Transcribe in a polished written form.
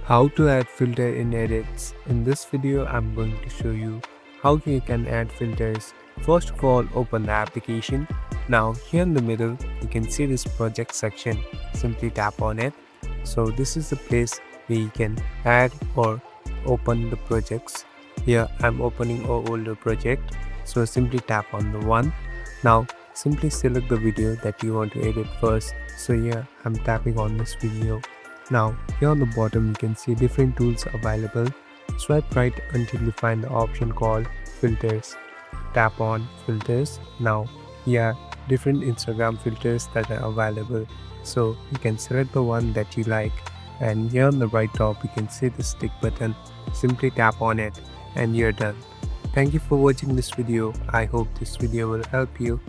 How to add filter in edits. In this video, I'm going to show you how you can add filters. First of all, open the application. Now here in the middle, you can see this project section. Simply tap on it. So this is the place where you can add or open the projects. Here I'm opening an older project. So simply tap on the one. Now simply select the video that you want to edit first. So here I'm tapping on this video. Now, here on the bottom you can see different tools available. Swipe right until you find the option called filters. Tap on filters. Now, here are different Instagram filters that are available. So, you can select the one that you like. And here on the right top you can see the stick button. Simply tap on it and you're done. Thank you for watching this video. I hope this video will help you.